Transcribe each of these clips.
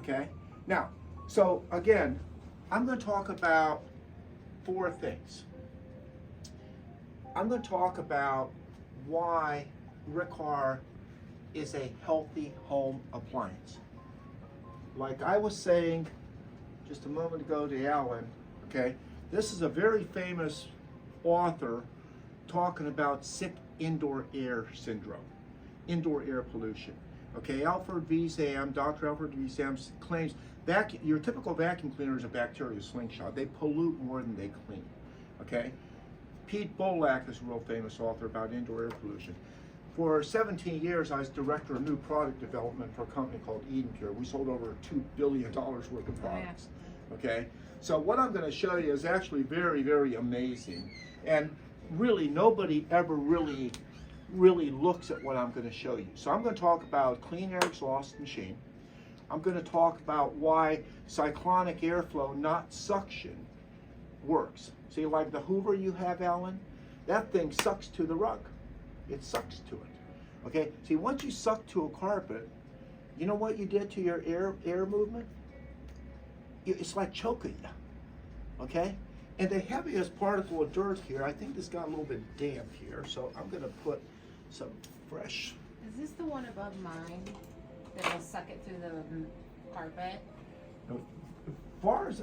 Okay? Now, so again, I'm going to talk about 4 things. I'm going to talk about why Riccar is a healthy home appliance. Like I was saying just a moment ago to Alan, okay, this is a very famous author talking about sick indoor air syndrome, indoor air pollution. Okay, Alfred V. Zam, Dr. Alfred V. Zam claims your typical vacuum cleaner is a bacteria slingshot. They pollute more than they clean. Okay, Pete Bolak is a real famous author about indoor air pollution. For 17 years, I was director of new product development for a company called Eden Pure. We sold over $2 billion worth of products. Okay, so what I'm going to show you is actually very, very amazing, and really nobody ever really looks at what I'm going to show you. So I'm going to talk about clean air exhaust machine. I'm going to talk about why cyclonic airflow, not suction, works. See, like the Hoover you have, Alan, that thing sucks to the rug. It sucks to it. Okay, see, once you suck to a carpet, you know what you did to your air movement? It's like choking you. Okay, and the heaviest particle of dirt here, I think this got a little bit damp here, so I'm going to put some fresh. Is this the one above mine that will suck it through the carpet? As far as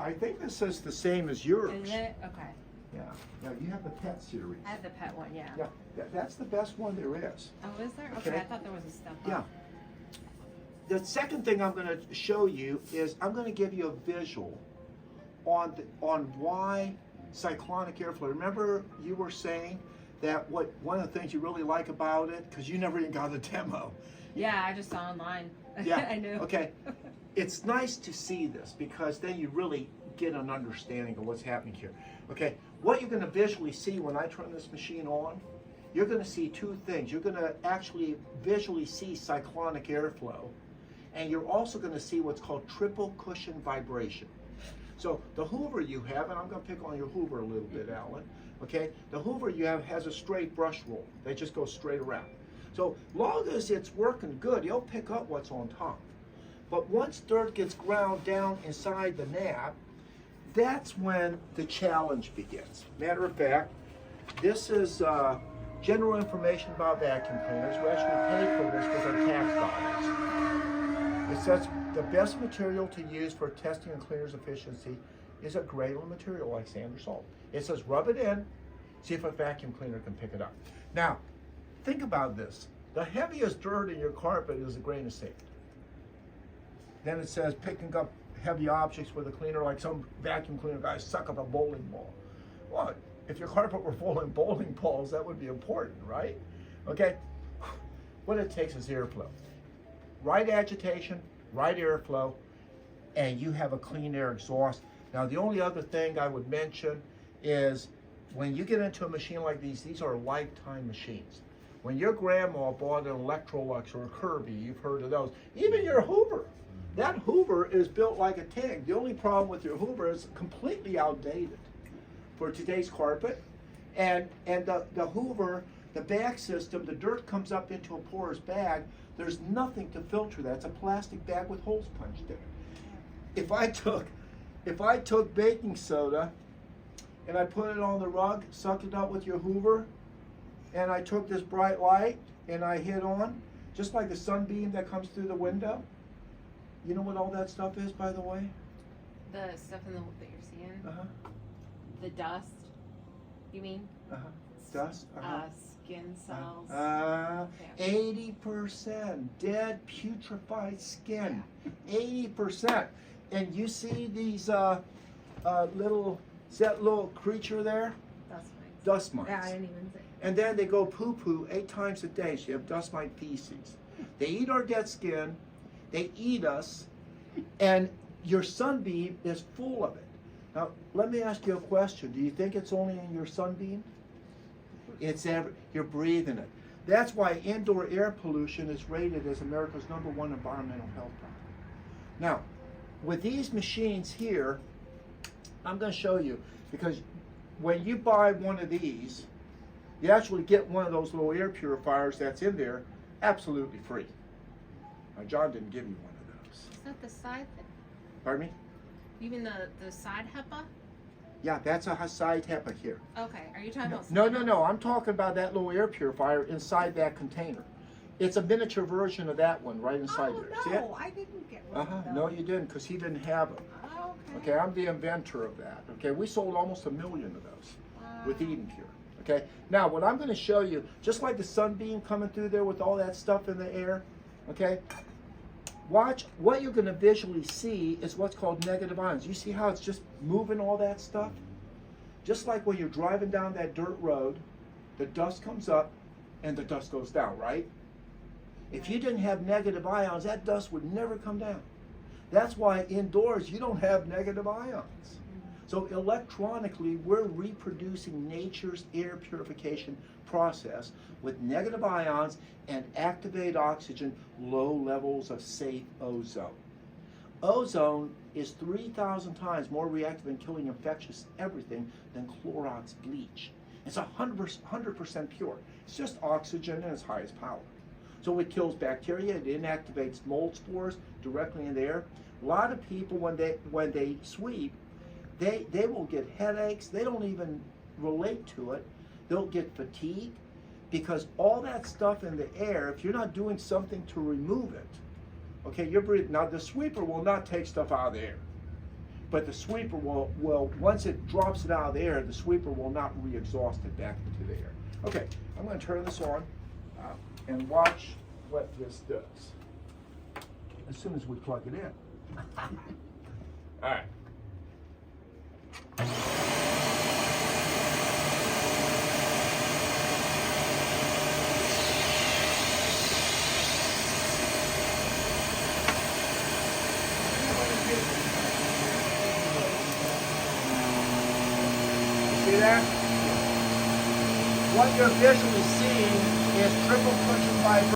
I think this is the same as yours. Is it? Okay. Yeah. Now you have the pet series. I have the pet one, yeah. Yeah, that's the best one there is. Oh, is there? Okay, Okay. I thought there was a step Yeah. up. The second thing I'm going to show you is I'm going to give you a visual on why cyclonic airflow. Remember you were saying that one of the things you really like about it, because you never even got a demo. Yeah, I just saw online. Yeah. I knew. Okay. It's nice to see this because then you really get an understanding of what's happening here. Okay. What you're going to visually see when I turn this machine on, you're going to see 2 things. You're going to actually visually see cyclonic airflow, and you're also going to see what's called triple cushion vibration. So the Hoover you have, and I'm going to pick on your Hoover a little bit, Alan, okay? The Hoover you have has a straight brush roll. They just go straight around. So long as it's working good, you'll pick up what's on top. But once dirt gets ground down inside the nab, that's when the challenge begins. Matter of fact, this is general information about vacuum cleaners. We actually paid for this with our tax dollars. It says the best material to use for testing a cleaner's efficiency is a granular material like sand or salt. It says rub it in, see if a vacuum cleaner can pick it up. Now, think about this. The heaviest dirt in your carpet is a grain of sand. Then it says picking up heavy objects with a cleaner, like some vacuum cleaner guy suck up a bowling ball. Well, if your carpet were full of bowling balls, that would be important, right? Okay, what it takes is airflow. Right agitation, right airflow, and you have a clean air exhaust. Now, the only other thing I would mention is when you get into a machine like these are lifetime machines. When your grandma bought an Electrolux or a Kirby, you've heard of those. Even your Hoover. That Hoover is built like a tank. The only problem with your Hoover is completely outdated for today's carpet. And the Hoover, the bag system, the dirt comes up into a porous bag. There's nothing to filter that. It's a plastic bag with holes punched in it. If I took baking soda and I put it on the rug, sucked it up with your Hoover, and I took this bright light and I hit on, just like the sunbeam that comes through the window. You know what all that stuff is, by the way? The stuff that you're seeing? Uh-huh. The dust, you mean? Uh-huh. Dust? Uh-huh. Skin cells. 80% dead, putrefied skin. 80%. And you see these little, is that little creature there? Dust mites. Dust mites. Yeah, I didn't even say. And then they go poo-poo 8 times a day. So you have dust mite feces. They eat our dead skin. They eat us. And your sunbeam is full of it. Now, let me ask you a question. Do you think it's only in your sunbeam? You're breathing it. That's why indoor air pollution is rated as America's #1 environmental health problem. Now, with these machines here, I'm going to show you, because when you buy one of these, you actually get one of those little air purifiers that's in there absolutely free. Now, John didn't give you one of those. Is that the side? Pardon me? You mean the side HEPA? Yeah, that's a side HEPA here. Okay. Are you talking about? No. I'm talking about that little air purifier inside that container. It's a miniature version of that one right inside Oh, there. See no, it? I didn't get one of those. No, you didn't, because he didn't have them. Oh, Okay, I'm the inventor of that. Okay, we sold almost 1 million of those with Eden Pure. Okay, now what I'm going to show you, just like the sunbeam coming through there with all that stuff in the air, okay, watch, what you're going to visually see is what's called negative ions. You see how it's just moving all that stuff? Just like when you're driving down that dirt road, the dust comes up and the dust goes down, right? If you didn't have negative ions, that dust would never come down. That's why indoors you don't have negative ions. So electronically, we're reproducing nature's air purification process with negative ions and activated oxygen, low levels of safe ozone. Ozone is 3,000 times more reactive in killing infectious everything than Clorox bleach. It's 100% pure. It's just oxygen in its highest power. So it kills bacteria, it inactivates mold spores directly in the air. A lot of people, when they sweep, they will get headaches. They don't even relate to it. They'll get fatigue because all that stuff in the air, if you're not doing something to remove it, okay, you're breathing. Now the sweeper will not take stuff out of the air, but the sweeper will once it drops it out of the air, the sweeper will not re-exhaust it back into the air. Okay, I'm going to turn this on and watch what this does as soon as we plug it in. All right. See that? What you're visually seeing is triple push and vibration.